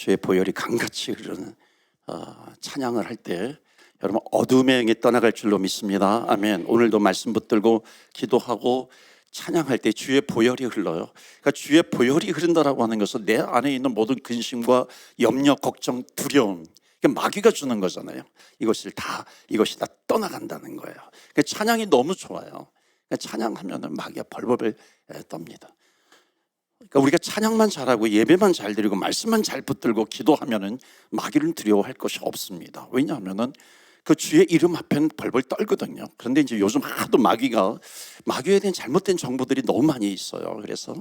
주의 보혈이 강같이 흐르는 찬양을 할 때 여러분 어둠의 영이 떠나갈 줄로 믿습니다. 아멘. 오늘도 말씀 붙들고 기도하고 찬양할 때 주의 보혈이 흘러요. 그러니까 주의 보혈이 흐른다라고 하는 것은 내 안에 있는 모든 근심과 염려, 걱정, 두려움, 마귀가 주는 거잖아요. 이것이 다 떠나간다는 거예요. 그러니까 찬양이 너무 좋아요. 그러니까 찬양하면은 마귀가 벌벌 떱니다. 그러니까 우리가 찬양만 잘하고 예배만 잘 드리고 말씀만 잘 붙들고 기도하면은 마귀를 두려워할 것이 없습니다. 왜냐하면은 그 주의 이름 앞에는 벌벌 떨거든요. 그런데 이제 요즘 하도 마귀에 대한 잘못된 정보들이 너무 많이 있어요. 그래서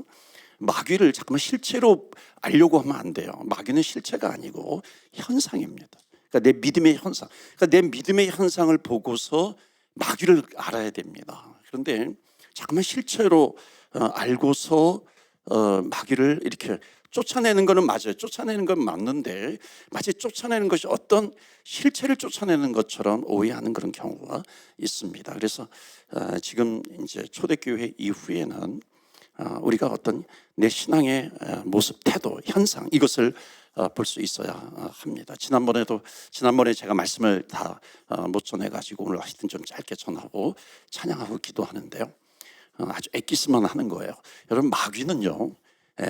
마귀를 자꾸만 실체로 알려고 하면 안 돼요. 마귀는 실체가 아니고 현상입니다. 그러니까 내 믿음의 현상. 그러니까 내 믿음의 현상을 보고서 마귀를 알아야 됩니다. 그런데 자꾸만 실체로 알고서 마귀를 이렇게 쫓아내는 거는 맞아요. 쫓아내는 건 맞는데 마치 쫓아내는 것이 어떤 실체를 쫓아내는 것처럼 오해하는 그런 경우가 있습니다. 그래서 지금 이제 초대교회 이후에는 우리가 어떤 내 신앙의 모습, 태도, 현상 이것을 볼 수 있어야 합니다. 지난번에 제가 말씀을 다 못 전해가지고 오늘 하여튼 좀 짧게 전하고 찬양하고 기도하는데요. 아주 엑기스만 하는 거예요. 여러분 마귀는요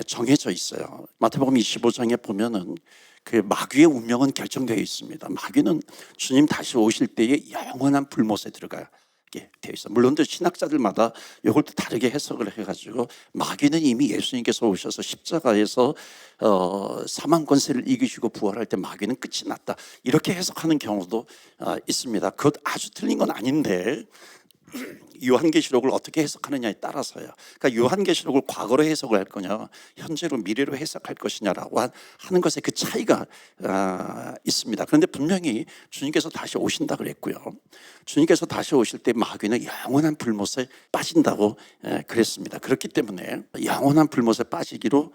정해져 있어요. 마태복음 25장에 보면은 그 마귀의 운명은 결정되어 있습니다. 마귀는 주님 다시 오실 때에 영원한 불못에 들어가게 되어 있어요. 물론 신학자들마다 이걸 또 다르게 해석을 해가지고 마귀는 이미 예수님께서 오셔서 십자가에서 사망 권세를 이기시고 부활할 때 마귀는 끝이 났다 이렇게 해석하는 경우도 있습니다. 그것 아주 틀린 건 아닌데 요한계시록을 어떻게 해석하느냐에 따라서요. 그러니까 요한계시록을 과거로 해석을 할 거냐, 현재로 미래로 해석할 것이냐라고 하는 것에 그 차이가 있습니다. 그런데 분명히 주님께서 다시 오신다 그랬고요. 주님께서 다시 오실 때 마귀는 영원한 불못에 빠진다고 그랬습니다. 그렇기 때문에 영원한 불못에 빠지기로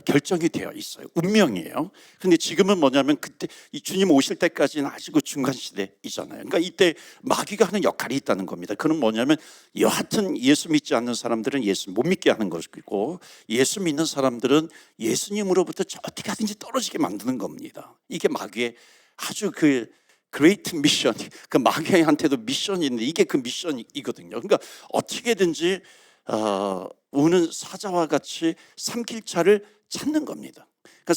결정이 되어 있어요. 운명이에요. 그런데 지금은 뭐냐면 그때 이 주님 오실 때까지는 아직 그 중간 시대이잖아요. 그러니까 이때 마귀가 하는 역할이 있다는 겁니다. 그건 뭐냐면 여하튼 예수 믿지 않는 사람들은 예수 못 믿게 하는 것이고 예수 믿는 사람들은 예수님으로부터 어떻게 하든지 떨어지게 만드는 겁니다. 이게 마귀의 아주 그 그레이트 미션, 그 마귀한테도 미션인데 이게 그 미션이거든요. 그러니까 어떻게든지 우는 사자와 같이 삼킬 자를 찾는 겁니다. 그러니까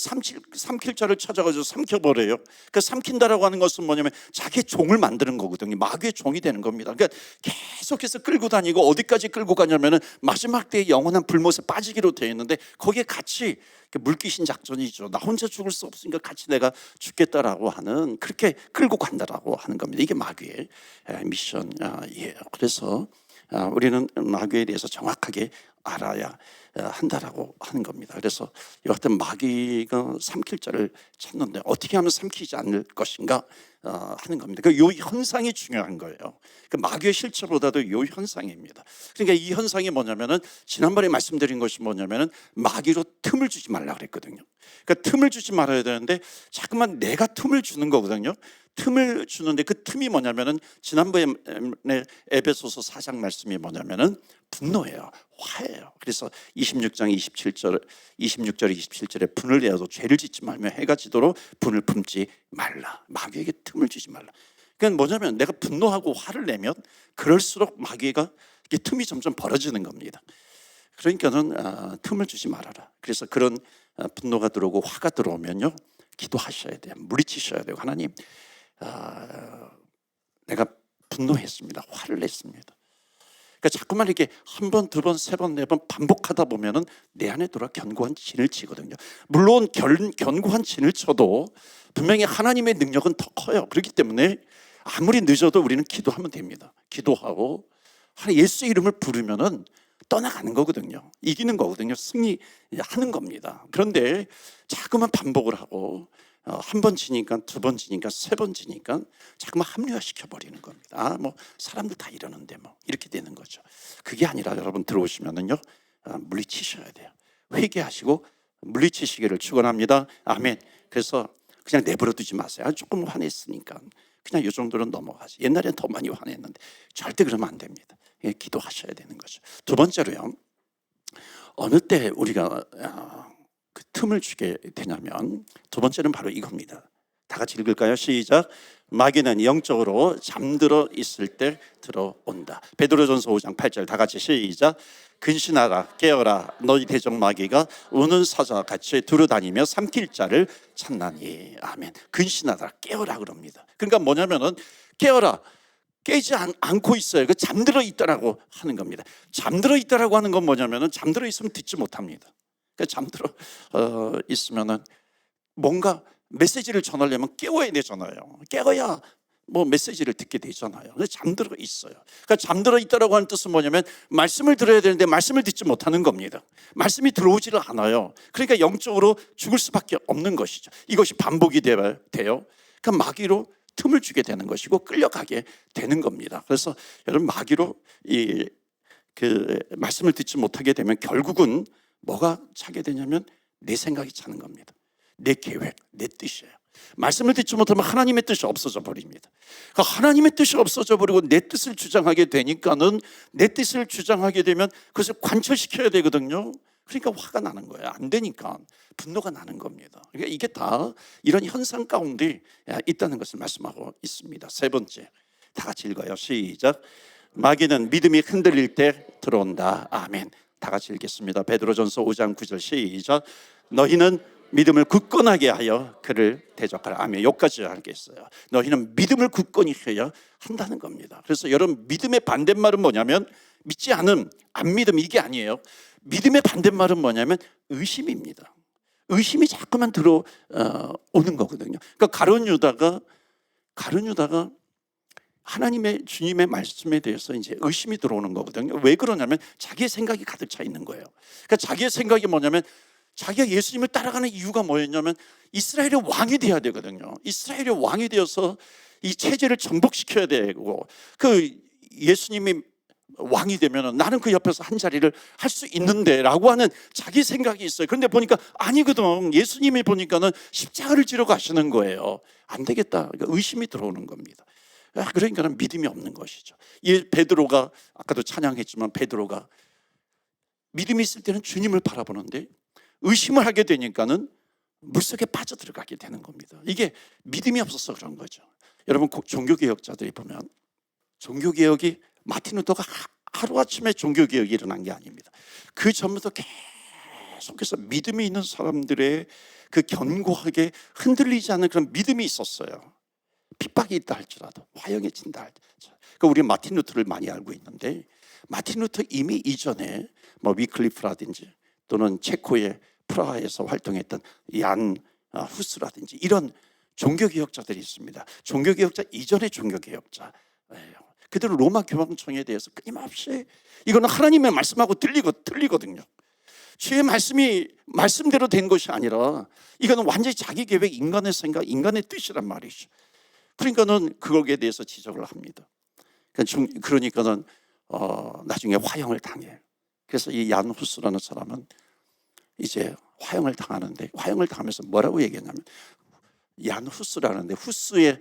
삼킬 자를 찾아가지고 삼켜버려요. 그러니까 삼킨다라고 하는 것은 뭐냐면 자기의 종을 만드는 거거든요. 마귀의 종이 되는 겁니다. 그러니까 계속해서 끌고 다니고 어디까지 끌고 가냐면은 마지막 때에 영원한 불못에 빠지기로 되어 있는데 거기에 같이 물귀신 작전이죠. 나 혼자 죽을 수 없으니까 같이 내가 죽겠다라고 하는 그렇게 끌고 간다라고 하는 겁니다. 이게 마귀의 미션이에요. 그래서 우리는 마귀에 대해서 정확하게 알아야 한다라고 하는 겁니다. 그래서 여하튼 마귀가 삼킬 자를 찾는데 어떻게 하면 삼키지 않을 것인가 하는 겁니다. 그 요 현상이 중요한 거예요. 그 마귀의 실체보다도 요 현상입니다. 그러니까 이 현상이 뭐냐면은 지난번에 말씀드린 것이 뭐냐면은 마귀로 틈을 주지 말라 그랬거든요. 그러니까 틈을 주지 말아야 되는데 자꾸만 내가 틈을 주는 거거든요. 틈을 주는데 그 틈이 뭐냐면은 지난번에 에베소서 4장 말씀이 뭐냐면은 분노예요. 화예요. 그래서 26장 26절 27절에 분을 내어도 죄를 짓지 말며 해가 지도록 분을 품지 말라. 마귀에게 틈을 주지 말라. 그건 뭐냐면 내가 분노하고 화를 내면 그럴수록 마귀가 이게 틈이 점점 벌어지는 겁니다. 그러니까는 틈을 주지 말아라. 그래서 그런 분노가 들어오고 화가 들어오면요 기도하셔야 돼요. 물리치셔야 돼요. 하나님 내가 분노했습니다. 화를 냈습니다. 그러니까 자꾸만 이렇게 한 번, 두 번, 세 번, 네 번 반복하다 보면은 내 안에 들어와 견고한 진을 치거든요. 물론 견고한 진을 쳐도 분명히 하나님의 능력은 더 커요. 그렇기 때문에 아무리 늦어도 우리는 기도하면 됩니다. 기도하고 예수의 이름을 부르면은 떠나가는 거거든요. 이기는 거거든요. 승리하는 겁니다. 그런데 자꾸만 반복을 하고 한 번 지니까 두 번 지니까 세 번 지니까 자꾸만 합리화시켜 버리는 겁니다. 뭐 사람들 다 이러는데 뭐 이렇게 되는 거죠. 그게 아니라 여러분 들어오시면은요 물리치셔야 돼요. 회개하시고 물리치시기를 축원합니다. 아멘. 그래서 그냥 내버려 두지 마세요. 조금 화냈으니까 그냥 이 정도는 넘어가지. 옛날엔 더 많이 화냈는데 절대 그러면 안 됩니다. 기도하셔야 되는 거죠. 두 번째로요. 어느 때 우리가 틈을 주게 되냐면 두 번째는 바로 이겁니다. 다 같이 읽을까요? 시작. 마귀는 영적으로 잠들어 있을 때 들어온다. 베드로전서 5장 8절 다 같이 시작. 근신하라 깨어라 너희 대적 마귀가 우는 사자와 같이 두루다니며 삼킬 자를 찾나니. 아멘. 근신하라 깨어라 그럽니다. 그러니까 뭐냐면은 깨어라 깨지 않고 있어요. 그 잠들어 있다라고 하는 겁니다. 잠들어 있다라고 하는 건 뭐냐면은 잠들어 있으면 듣지 못합니다. 그러니까 잠들어 있으면은 뭔가 메시지를 전하려면 깨워야 되잖아요. 깨워야 뭐 메시지를 듣게 되잖아요. 근데 잠들어 있어요. 그러니까 잠들어 있다라고 하는 뜻은 뭐냐면 말씀을 들어야 되는데 말씀을 듣지 못하는 겁니다. 말씀이 들어오지를 않아요. 그러니까 영적으로 죽을 수밖에 없는 것이죠. 이것이 반복이 돼요. 그러니까 마귀로 틈을 주게 되는 것이고 끌려가게 되는 겁니다. 그래서 여러분 마귀로 그 말씀을 듣지 못하게 되면 결국은 뭐가 차게 되냐면 내 생각이 차는 겁니다. 내 계획, 내 뜻이에요. 말씀을 듣지 못하면 하나님의 뜻이 없어져 버립니다. 그러니까 하나님의 뜻이 없어져 버리고 내 뜻을 주장하게 되니까는 내 뜻을 주장하게 되면 그것을 관철시켜야 되거든요. 그러니까 화가 나는 거예요. 안 되니까 분노가 나는 겁니다. 그러니까 이게 다 이런 현상 가운데 있다는 것을 말씀하고 있습니다. 세 번째, 다 같이 읽어요. 시작. 마귀는 믿음이 흔들릴 때 들어온다. 아멘. 다 같이 읽겠습니다. 베드로전서 5장 9절 시작. 너희는 믿음을 굳건하게 하여 그를 대적하라. 아멘. 여기까지 하겠어요. 너희는 믿음을 굳건히 해야 한다는 겁니다. 그래서 여러분 믿음의 반대말은 뭐냐면 믿지 않음, 안 믿음 이게 아니에요. 믿음의 반대말은 뭐냐면 의심입니다. 의심이 자꾸만 들어오는 거거든요. 그러니까 가룟 유다가 하나님의 주님의 말씀에 대해서 이제 의심이 들어오는 거거든요. 왜 그러냐면 자기의 생각이 가득 차 있는 거예요. 그러니까 자기의 생각이 뭐냐면 자기가 예수님을 따라가는 이유가 뭐였냐면 이스라엘의 왕이 돼야 되거든요. 이스라엘의 왕이 되어서 이 체제를 정복시켜야 되고 그 예수님이 왕이 되면 나는 그 옆에서 한 자리를 할 수 있는데 라고 하는 자기 생각이 있어요. 그런데 보니까 아니거든. 예수님이 보니까는 십자가를 지러 가시는 거예요. 안 되겠다. 그러니까 의심이 들어오는 겁니다. 그러니까 믿음이 없는 것이죠. 이 베드로가 아까도 찬양했지만 베드로가 믿음이 있을 때는 주님을 바라보는데 의심을 하게 되니까는 물속에 빠져들어가게 되는 겁니다. 이게 믿음이 없어서 그런 거죠. 여러분 종교개혁자들이 보면 종교개혁이 마틴 루터가 하루아침에 종교개혁이 일어난 게 아닙니다. 그 전부터 계속해서 믿음이 있는 사람들의 그 견고하게 흔들리지 않는 그런 믿음이 있었어요. 핍박이 있다 할지라도 화형해진다 할지라도. 그러니까 우리 마틴 루터를 많이 알고 있는데 마틴 루터 이미 이전에 뭐 위클리프라든지 또는 체코의 프라하에서 활동했던 얀 후스라든지 이런 종교개혁자들이 있습니다. 종교개혁자 이전의 종교개혁자예요. 그대로 로마 교황청에 대해서 끊임없이 이거는 하나님의 말씀하고 틀리거든요. 주의 말씀이 말씀대로 된 것이 아니라 이거는 완전히 자기 계획, 인간의 생각, 인간의 뜻이란 말이죠. 그러니까는 그거에 대해서 지적을 합니다. 그러니까는 나중에 화형을 당해요. 그래서 이 얀 후스라는 사람은 이제 화형을 당하는데 화형을 당하면서 뭐라고 얘기했냐면 얀 후스라는데 후스의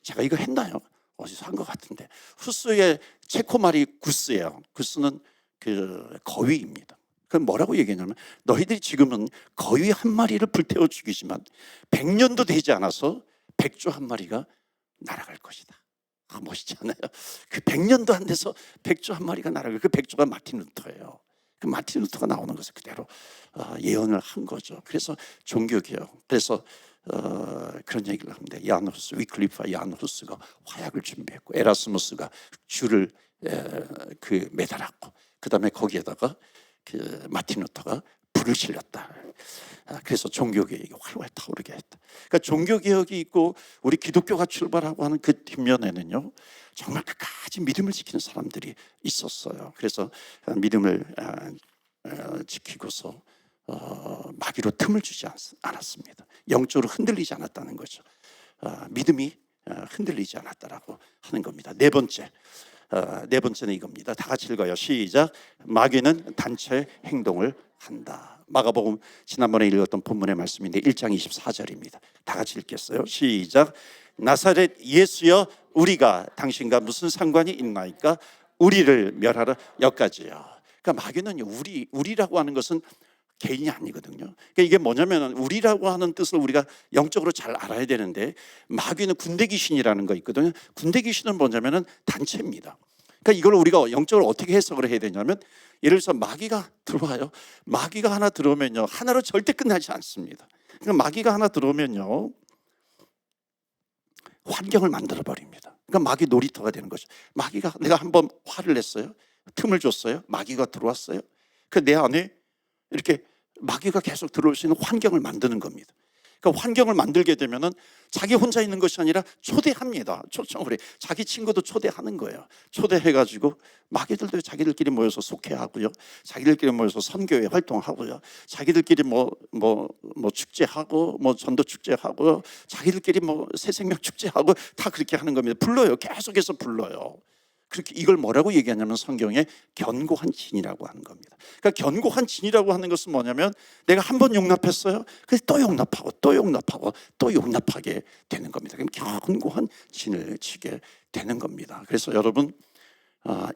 제가 이거 했나요? 어디서 한 것 같은데 후스의 체코 말이 구스예요. 구스는 그 거위입니다. 그럼 뭐라고 얘기했냐면 너희들이 지금은 거위 한 마리를 불태워 죽이지만 100년도 되지 않아서 백조 한 마리가 날아갈 것이다. 멋있지 않아요? 그 100년도 안 돼서 백조 한 마리가 날아가요. 그 백조가 마틴 루터예요. 그 마틴 루터가 나오는 것을 그대로 예언을 한 거죠. 그래서 종교개혁. 그래서 그런 얘기를 합니다. 얀 후스, 위클리프와 얀 후스가 화약을 준비했고 에라스무스가 줄을 매달았고 그 다음에 거기에다가 그 마틴 루터가 불을 실렸다. 그래서 종교개혁이 활활 타오르게 했다. 그러니까 종교개혁이 있고 우리 기독교가 출발하고 하는 그 뒷면에는요 정말 끝까지 믿음을 지키는 사람들이 있었어요. 그래서 믿음을 지키고서 마귀로 틈을 주지 않았습니다. 영적으로 흔들리지 않았다는 거죠. 믿음이 흔들리지 않았다라고 하는 겁니다. 네 번째는 이겁니다. 다 같이 읽어요. 시작. 마귀는 단체 행동을 한다. 마가복음 지난번에 읽었던 본문의 말씀인데 1장 24절입니다. 다 같이 읽겠어요. 시작. 나사렛 예수여 우리가 당신과 무슨 상관이 있나이까 우리를 멸하라. 여기까지요. 그러니까 마귀는 우리라고 하는 것은 개인이 아니거든요. 그러니까 이게 뭐냐면 우리라고 하는 뜻을 우리가 영적으로 잘 알아야 되는데, 마귀는 군대 귀신이라는 거 있거든요. 군대 귀신은 뭐냐면은 단체입니다. 그러니까 이걸 우리가 영적으로 어떻게 해석을 해야 되냐면, 예를 들어서 마귀가 들어와요. 마귀가 하나 들어오면요, 하나로 절대 끝나지 않습니다. 그러니까 마귀가 하나 들어오면요, 환경을 만들어 버립니다. 그러니까 마귀 놀이터가 되는 거죠. 마귀가, 내가 한번 화를 냈어요. 틈을 줬어요. 마귀가 들어왔어요. 그 내 안에 이렇게 마귀가 계속 들어올 수 있는 환경을 만드는 겁니다. 그러니까 환경을 만들게 되면은 자기 혼자 있는 것이 아니라 초대합니다. 초청을 해. 자기 친구도 초대하는 거예요. 초대해가지고 마귀들도 자기들끼리 모여서 속회하고요, 자기들끼리 모여서 선교회 활동하고요, 자기들끼리 뭐 축제하고, 뭐 전도 축제하고, 자기들끼리 뭐 새생명 축제하고, 다 그렇게 하는 겁니다. 불러요. 계속해서 불러요. 그렇게, 이걸 뭐라고 얘기하냐면 성경에 견고한 진이라고 하는 겁니다. 그러니까 견고한 진이라고 하는 것은 뭐냐면, 내가 한 번 용납했어요. 그래서 또 용납하고 또 용납하고 또 용납하게 되는 겁니다. 그럼 견고한 진을 치게 되는 겁니다. 그래서 여러분,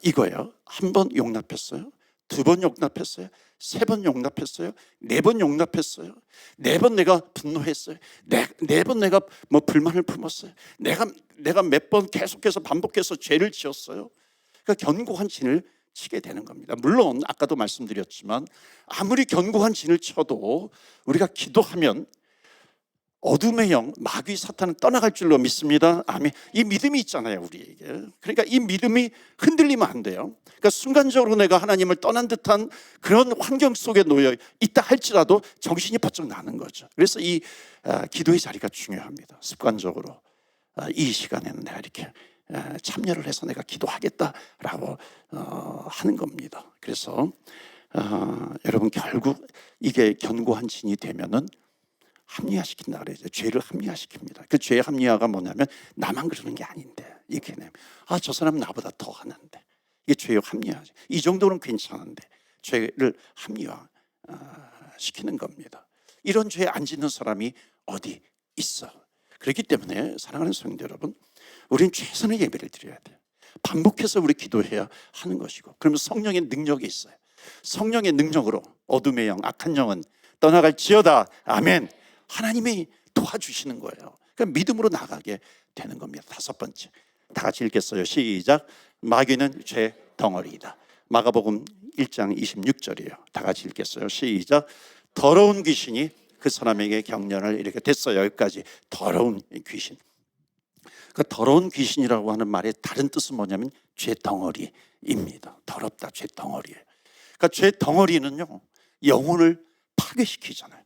이거예요. 한 번 용납했어요. 두 번 용납했어요. 세 번 용납했어요. 네 번 용납했어요. 네 번 내가 분노했어요. 네 번 내가 뭐 불만을 품었어요. 내가 몇 번 계속해서 반복해서 죄를 지었어요. 그러니까 견고한 진을 치게 되는 겁니다. 물론 아까도 말씀드렸지만, 아무리 견고한 진을 쳐도 우리가 기도하면 어둠의 영, 마귀 사탄은 떠나갈 줄로 믿습니다. 아멘. 이 믿음이 있잖아요, 우리에게. 그러니까 이 믿음이 흔들리면 안 돼요. 그러니까 순간적으로 내가 하나님을 떠난 듯한 그런 환경 속에 놓여 있다 할지라도 정신이 번쩍 나는 거죠. 그래서 이 기도의 자리가 중요합니다. 습관적으로 이 시간에는 내가 이렇게 참여를 해서 내가 기도하겠다라고 하는 겁니다. 그래서 여러분, 결국 이게 견고한 진이 되면은 합리화시킨다 그래요. 죄를 합리화시킵니다. 그 죄의 합리화가 뭐냐면, 나만 그러는 게 아닌데, 이렇게 되면 저 사람은 나보다 더 하는데, 이게 죄의 합리화죠. 이 정도는 괜찮은데 죄를 합리화 시키는 겁니다. 이런 죄 안 짓는 사람이 어디 있어? 그렇기 때문에 사랑하는 성도 여러분, 우리는 최선의 예배를 드려야 돼요. 반복해서 우리 기도해야 하는 것이고, 그러면 성령의 능력이 있어요. 성령의 능력으로 어둠의 영, 악한 영은 떠나갈지어다. 아멘. 하나님이 도와주시는 거예요. 그러니까 믿음으로 나가게 되는 겁니다. 다섯 번째, 다 같이 읽겠어요. 시작. 마귀는 죄 덩어리이다. 마가복음 1장 26절이에요. 다 같이 읽겠어요. 시작. 더러운 귀신이 그 사람에게 경련을 이렇게 됐어요. 여기까지. 더러운 귀신. 그 더러운 귀신이라고 하는 말의 다른 뜻은 뭐냐면 죄 덩어리입니다. 더럽다, 죄 덩어리예요. 그러니까 죄 덩어리는요, 영혼을 파괴시키잖아요.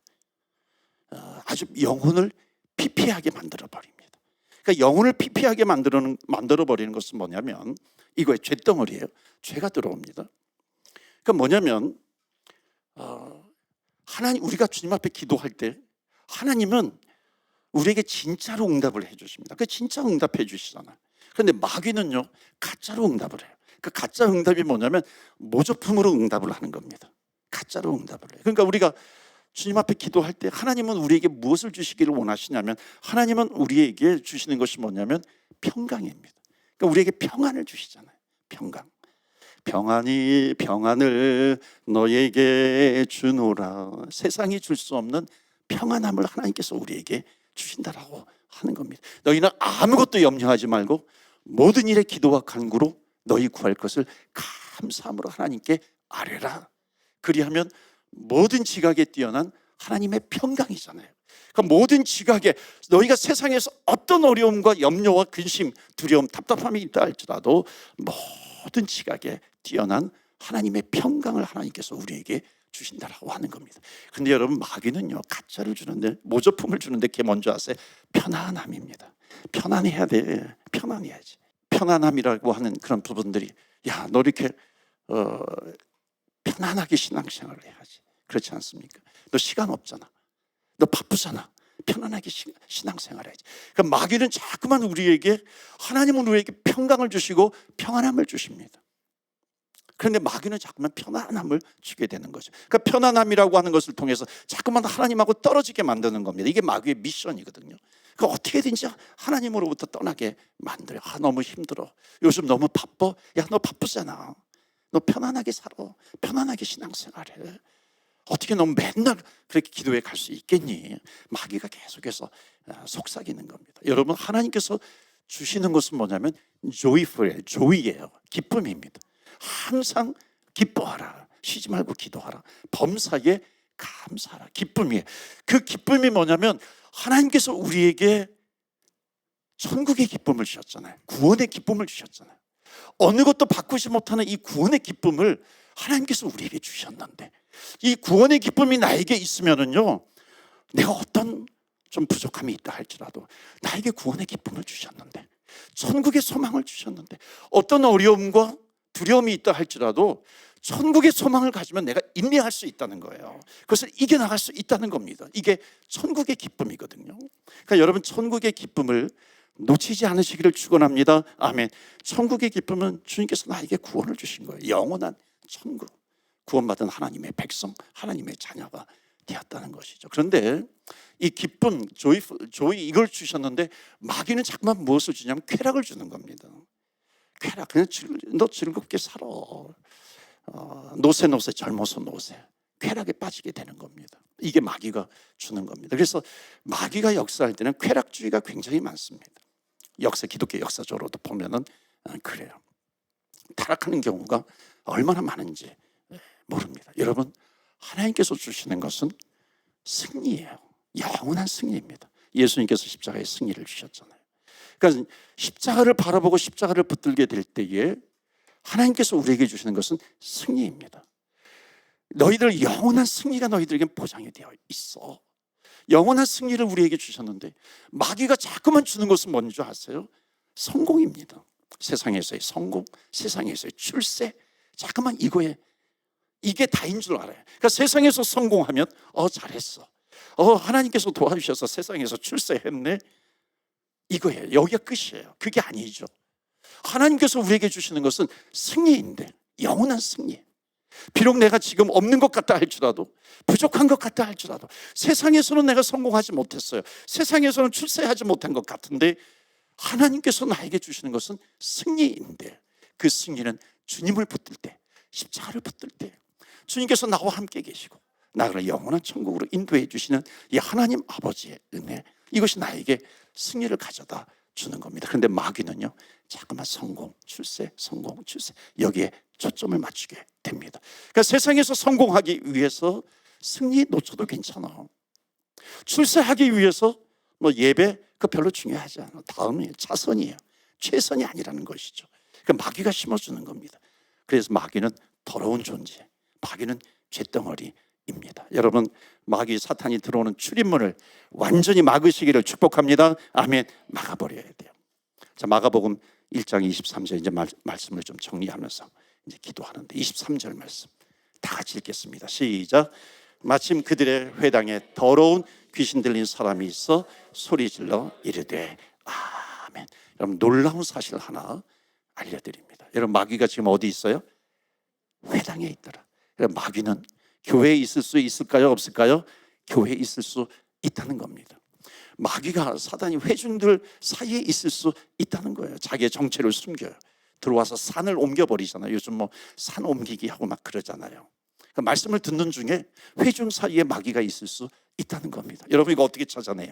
아주 영혼을 피폐하게 만들어 버립니다. 그러니까 영혼을 피폐하게 만들어 버리는 것은 뭐냐면 이거의 죄덩어리예요. 죄가 들어옵니다. 그러니까 뭐냐면 하나님, 우리가 주님 앞에 기도할 때 하나님은 우리에게 진짜로 응답을 해주십니다. 그 진짜 응답해 주시잖아요. 그런데 마귀는요, 가짜로 응답을 해요. 그 가짜 응답이 뭐냐면 모조품으로 응답을 하는 겁니다. 가짜로 응답을 해요. 그러니까 우리가 주님 앞에 기도할 때 하나님은 우리에게 무엇을 주시기를 원하시냐면, 하나님은 우리에게 주시는 것이 뭐냐면 평강입니다. 그러니까 우리에게 평안을 주시잖아요. 평안을 너에게 주노라. 세상이 줄 수 없는 평안함을 하나님께서 우리에게 주신다라고 하는 겁니다. 너희는 아무것도 염려하지 말고 모든 일에 기도와 간구로 너희 구할 것을 감사함으로 하나님께 아뢰라. 그리하면 모든 지각에 뛰어난 하나님의 평강이잖아요. 그러니까 모든 지각에, 너희가 세상에서 어떤 어려움과 염려와 근심, 두려움, 답답함이 있다 할지라도 모든 지각에 뛰어난 하나님의 평강을 하나님께서 우리에게 주신다라고 하는 겁니다. 근데 여러분, 마귀는요, 가짜를 주는데, 모조품을 주는데 그게 뭔지 아세요? 편안함입니다. 편안해야 돼. 편안해야지. 편안함이라고 하는 그런 부분들이, 야, 너 이렇게 편안하게 신앙생활을 해야지. 그렇지 않습니까? 너 시간 없잖아. 너 바쁘잖아. 편안하게 신앙생활을 해야지. 그러니까 마귀는 자꾸만 우리에게, 하나님은 우리에게 평강을 주시고 평안함을 주십니다. 그런데 마귀는 자꾸만 편안함을 주게 되는 거죠. 그러니까 편안함이라고 하는 것을 통해서 자꾸만 하나님하고 떨어지게 만드는 겁니다. 이게 마귀의 미션이거든요. 그러니까 어떻게든지 하나님으로부터 떠나게 만들어요. 너무 힘들어. 요즘 너무 바빠. 야, 너 바쁘잖아. 너 편안하게 살아. 편안하게 신앙생활해. 어떻게 너 맨날 그렇게 기도에 갈 수 있겠니? 마귀가 계속해서 속삭이는 겁니다. 여러분, 하나님께서 주시는 것은 뭐냐면 joyful, joy예요. 기쁨입니다. 항상 기뻐하라. 쉬지 말고 기도하라. 범사에 감사하라. 기쁨이에요. 그 기쁨이 뭐냐면 하나님께서 우리에게 천국의 기쁨을 주셨잖아요. 구원의 기쁨을 주셨잖아요. 어느 것도 바꾸지 못하는 이 구원의 기쁨을 하나님께서 우리에게 주셨는데, 이 구원의 기쁨이 나에게 있으면은요, 내가 어떤 좀 부족함이 있다 할지라도 나에게 구원의 기쁨을 주셨는데, 천국의 소망을 주셨는데, 어떤 어려움과 두려움이 있다 할지라도 천국의 소망을 가지면 내가 인내할 수 있다는 거예요. 그것을 이겨나갈 수 있다는 겁니다. 이게 천국의 기쁨이거든요. 그러니까 여러분, 천국의 기쁨을 놓치지 않으시기를 축원합니다. 아멘. 천국의 기쁨은 주님께서 나에게 구원을 주신 거예요. 영원한 천국, 구원받은 하나님의 백성, 하나님의 자녀가 되었다는 것이죠. 그런데 이 기쁨, 조이 이걸 주셨는데 마귀는 자꾸만 무엇을 주냐면 쾌락을 주는 겁니다. 쾌락, 그냥 너 즐겁게 살아. 노세 젊어서 노세. 쾌락에 빠지게 되는 겁니다. 이게 마귀가 주는 겁니다. 그래서 마귀가 역사할 때는 쾌락주의가 굉장히 많습니다. 기독교 역사적으로도 보면은 그래요. 타락하는 경우가 얼마나 많은지 모릅니다. 여러분, 하나님께서 주시는 것은 승리예요. 영원한 승리입니다. 예수님께서 십자가의 승리를 주셨잖아요. 그러니까 십자가를 바라보고 십자가를 붙들게 될 때에 하나님께서 우리에게 주시는 것은 승리입니다. 너희들 영원한 승리가 너희들에게 보장이 되어 있어. 영원한 승리를 우리에게 주셨는데 마귀가 자꾸만 주는 것은 뭔지 아세요? 성공입니다. 세상에서의 성공, 세상에서의 출세, 자꾸만 이게 다인 줄 알아요. 그러니까 세상에서 성공하면 잘했어. 하나님께서 도와주셔서 세상에서 출세했네. 이거예요. 여기가 끝이에요. 그게 아니죠. 하나님께서 우리에게 주시는 것은 승리인데, 영원한 승리. 비록 내가 지금 없는 것 같다 할지라도, 부족한 것 같다 할지라도, 세상에서는 내가 성공하지 못했어요. 세상에서는 출세하지 못한 것 같은데 하나님께서 나에게 주시는 것은 승리인데, 그 승리는 주님을 붙들 때, 십자가를 붙들 때 주님께서 나와 함께 계시고 나를 영원한 천국으로 인도해 주시는 이 하나님 아버지의 은혜, 이것이 나에게 승리를 가져다 주는 겁니다. 그런데 마귀는요, 자꾸만 성공, 출세, 성공, 출세, 여기에 초점을 맞추게 됩니다. 그러니까 세상에서 성공하기 위해서 승리 놓쳐도 괜찮아. 출세하기 위해서 예배 그 별로 중요하지 않아. 다음이에요. 차선이에요. 최선이 아니라는 것이죠. 그러니까 마귀가 심어주는 겁니다. 그래서 마귀는 더러운 존재, 마귀는 쇳덩어리입니다. 여러분, 마귀 사탄이 들어오는 출입문을 완전히 막으시기를 축복합니다. 아멘. 막아버려야 돼요. 자, 마가복음 1장 23절 이제 말씀을 좀 정리하면서 이제 기도하는데, 23절 말씀 다 같이 읽겠습니다. 시작. 마침 그들의 회당에 더러운 귀신 들린 사람이 있어 소리질러 이르되 아멘. 여러분, 놀라운 사실 하나 알려드립니다. 여러분, 마귀가 지금 어디 있어요? 회당에 있더라. 마귀는 교회에 있을 수 있을까요? 없을까요? 교회에 있을 수 있다는 겁니다. 마귀가, 사단이 회중들 사이에 있을 수 있다는 거예요. 자기의 정체를 숨겨요. 들어와서 산을 옮겨버리잖아요. 요즘 산 옮기기 하고 막 그러잖아요. 그러니까 말씀을 듣는 중에 회중 사이에 마귀가 있을 수 있다는 겁니다. 여러분, 이거 어떻게 찾아내요?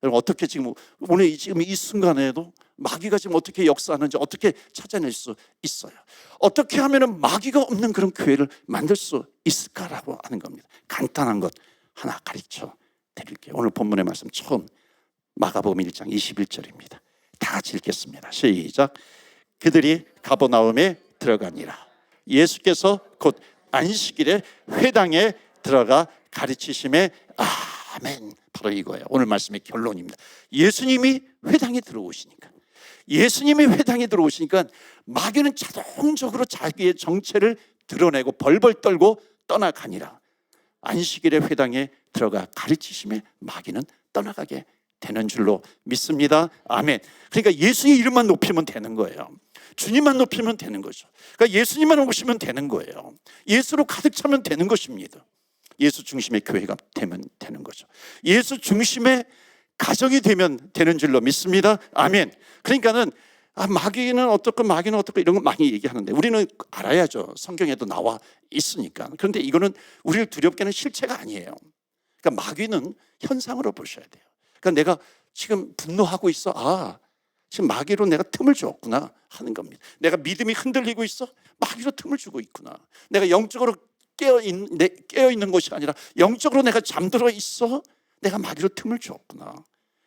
여러분, 어떻게 지금 오늘 지금 이 순간에도 마귀가 지금 어떻게 역사하는지 어떻게 찾아낼 수 있어요? 어떻게 하면 마귀가 없는 그런 교회를 만들 수 있을까라고 하는 겁니다. 간단한 것 하나 가르쳐 드릴게요. 오늘 본문의 말씀 처음 마가복음 1장 21절입니다. 다 같이 읽겠습니다. 시작. 그들이 가버나움에 들어가니라. 예수께서 곧 안식일에 회당에 들어가 가르치심에 아멘. 바로 이거예요. 오늘 말씀의 결론입니다. 예수님이 회당에 들어오시니까, 마귀는 자동적으로 자기의 정체를 드러내고 벌벌 떨고 떠나가니라. 안식일에 회당에 들어가 가르치심에 마귀는 떠나가게 되는 줄로 믿습니다. 아멘. 그러니까 예수의 이름만 높이면 되는 거예요. 주님만 높이면 되는 거죠. 그러니까 예수님만 오시면 되는 거예요. 예수로 가득 차면 되는 것입니다. 예수 중심의 교회가 되면 되는 거죠. 예수 중심의 가정이 되면 되는 줄로 믿습니다. 아멘. 그러니까는 마귀는 어떻고 마귀는 어떻고 이런 거 많이 얘기하는데 우리는 알아야죠. 성경에도 나와 있으니까. 그런데 이거는 우리를 두렵게 하는 실체가 아니에요. 그러니까 마귀는 현상으로 보셔야 돼요. 그러니까 내가 지금 분노하고 있어. 지금 마귀로 내가 틈을 줬구나 하는 겁니다. 내가 믿음이 흔들리고 있어. 마귀로 틈을 주고 있구나. 내가 영적으로 깨어 있는 것이 아니라 영적으로 내가 잠들어 있어. 내가 마귀로 틈을 줬구나.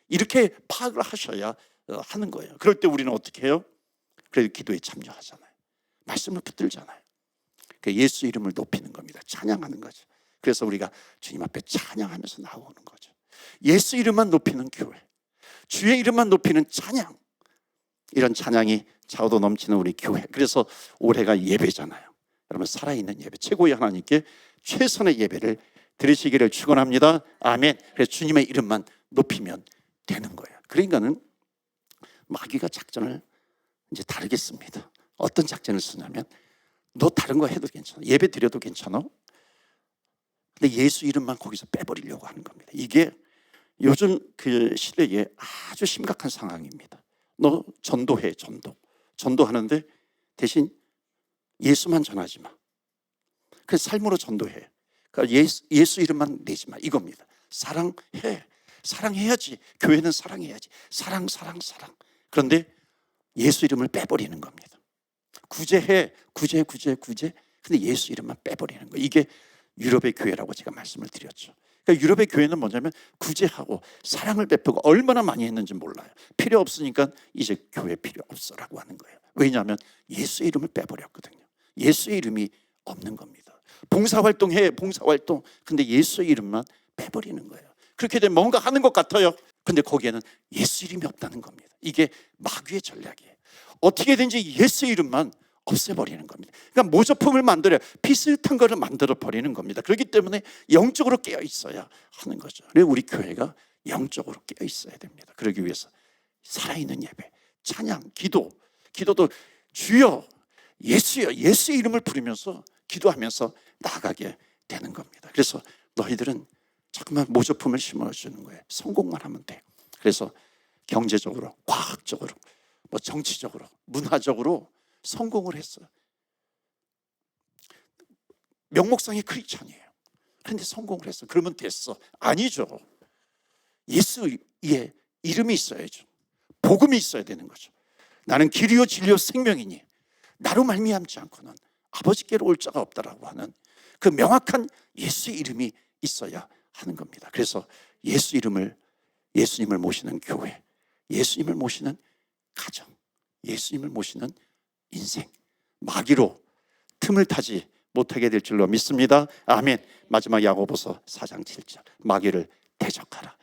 이렇게 파악을 하셔야 하는 거예요. 그럴 때 우리는 어떻게 해요? 그래도 기도에 참여하잖아요. 말씀을 붙들잖아요. 예수 이름을 높이는 겁니다. 찬양하는 거죠. 그래서 우리가 주님 앞에 찬양하면서 나오는 거죠. 예수 이름만 높이는 교회, 주의 이름만 높이는 찬양, 이런 찬양이 차오도 넘치는 우리 교회. 그래서 올해가 예배잖아요. 여러분, 살아있는 예배, 최고의 하나님께 최선의 예배를 드리시기를 축원합니다. 아멘. 그래서 주님의 이름만 높이면 되는 거예요. 그러니까는 마귀가 작전을 이제 다르게 씁니다. 어떤 작전을 쓰냐면, 너 다른 거 해도 괜찮아, 예배 드려도 괜찮아, 근데 예수 이름만 거기서 빼버리려고 하는 겁니다. 이게 요즘 그 시대에 아주 심각한 상황입니다. 너 전도해. 전도하는데 대신 예수만 전하지 마. 그래서 삶으로 전도해. 그러니까 예수 이름만 내지 마, 이겁니다. 사랑해야지. 교회는 사랑해야지. 사랑. 그런데 예수 이름을 빼버리는 겁니다. 구제해. 근데 예수 이름만 빼버리는 거예요. 이게 유럽의 교회라고 제가 말씀을 드렸죠. 그러니까 유럽의 교회는 뭐냐면 구제하고 사랑을 베푸고 얼마나 많이 했는지 몰라요. 필요 없으니까 이제 교회 필요 없어라고 하는 거예요. 왜냐하면 예수의 이름을 빼버렸거든요. 예수의 이름이 없는 겁니다. 봉사활동해. 근데 예수의 이름만 빼버리는 거예요. 그렇게 되면 뭔가 하는 것 같아요. 근데 거기에는 예수 이름이 없다는 겁니다. 이게 마귀의 전략이에요. 어떻게든지 예수의 이름만 없애버리는 겁니다. 그러니까 모조품을 만들어요. 비슷한 거를 만들어 버리는 겁니다. 그렇기 때문에 영적으로 깨어 있어야 하는 거죠. 그래서 우리 교회가 영적으로 깨어 있어야 됩니다. 그러기 위해서 살아있는 예배, 찬양, 기도도 주여, 예수여, 예수의 이름을 부르면서 기도하면서 나아가게 되는 겁니다. 그래서 너희들은 자꾸만 모조품을 심어주는 거예요. 성공만 하면 돼. 그래서 경제적으로, 과학적으로, 정치적으로, 문화적으로 성공을 했어요. 명목상의 크리스찬이에요. 그런데 성공을 했어. 그러면 됐어. 아니죠. 예수의 이름이 있어야죠. 복음이 있어야 되는 거죠. 나는 길이요 진리요 생명이니 나로 말미암지 않고는 아버지께로 올 자가 없다라고 하는 그 명확한 예수의 이름이 있어야 하는 겁니다. 그래서 예수님을 모시는 교회, 예수님을 모시는 가정, 예수님을 모시는 인생, 마귀로 틈을 타지 못하게 될 줄로 믿습니다. 아멘. 마지막 야고보서 4장 7절, 마귀를 대적하라.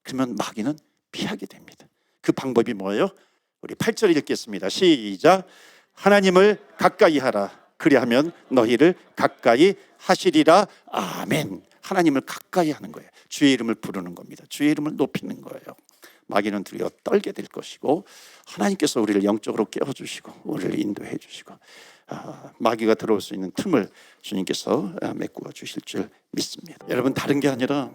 그러면 마귀는 피하게 됩니다. 그 방법이 뭐예요? 우리 8절 읽겠습니다. 시작. 하나님을 가까이 하라. 그리하면 너희를 가까이 하시리라. 아멘. 하나님을 가까이 하는 거예요. 주의 이름을 부르는 겁니다. 주의 이름을 높이는 거예요. 마귀는 두려워 떨게 될 것이고 하나님께서 우리를 영적으로 깨워주시고 우리를 인도해 주시고 마귀가 들어올 수 있는 틈을 주님께서 메꾸어 주실 줄 믿습니다. 여러분, 다른 게 아니라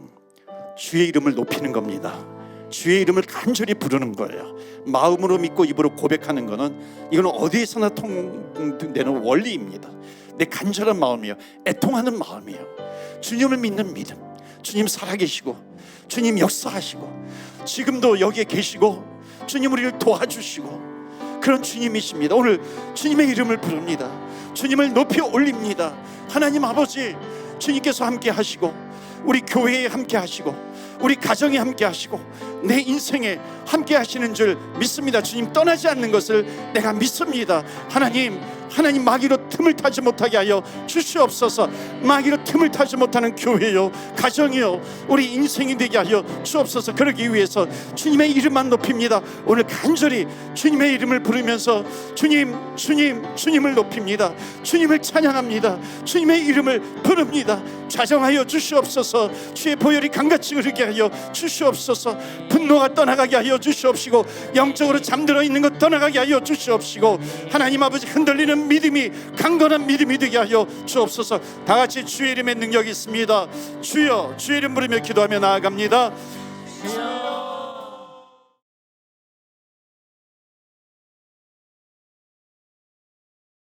주의 이름을 높이는 겁니다. 주의 이름을 간절히 부르는 거예요. 마음으로 믿고 입으로 고백하는 거는 이거는 어디에서나 통되는 원리입니다. 내 간절한 마음이요, 애통하는 마음이요, 주님을 믿는 믿음, 주님 살아계시고 주님 역사하시고 지금도 여기에 계시고 주님 우리를 도와주시고 그런 주님이십니다. 오늘 주님의 이름을 부릅니다. 주님을 높이 올립니다. 하나님 아버지, 주님께서 함께 하시고 우리 교회에 함께 하시고 우리 가정에 함께 하시고 내 인생에 함께 하시는 줄 믿습니다. 주님 떠나지 않는 것을 내가 믿습니다. 하나님 마귀로 틈을 타지 못하게 하여 주시옵소서. 마귀로 틈을 타지 못하는 교회요, 가정이요, 우리 인생이 되게 하여 주옵소서. 그러기 위해서 주님의 이름만 높입니다. 오늘 간절히 주님의 이름을 부르면서 주님을 높입니다. 주님을 찬양합니다. 주님의 이름을 부릅니다. 좌정하여 주시옵소서. 주의 보혈이 강같이 흐르게 하여 주시옵소서. 분노가 떠나가게 하여 주시옵시고 영적으로 잠들어 있는 것 떠나가게 하여 주시옵시고 하나님 아버지, 흔들리는 믿음이 강건한 믿음이 되게 하여 주옵소서. 다 같이 주의 이름의 능력이 있습니다. 주여, 주의 이름 부르며 기도하며 나아갑니다.